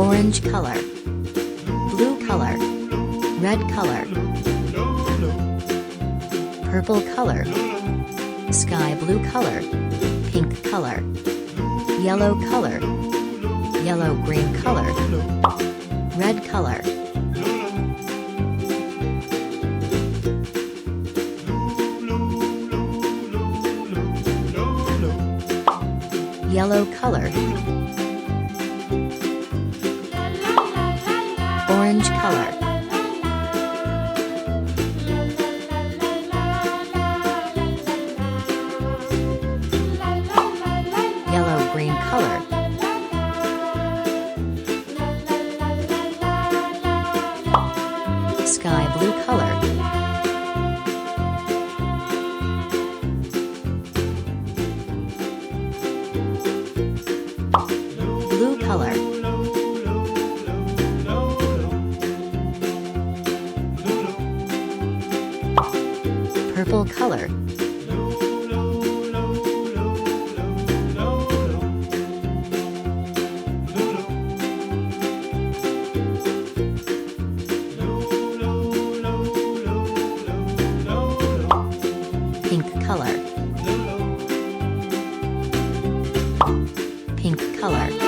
orange color, blue color, red color, purple color, sky blue color, pink color, yellow color, yellow-green color, red color, yellow color, orange color, yellow-green color, sky blue color, blue color, purple color, pink color, pink color.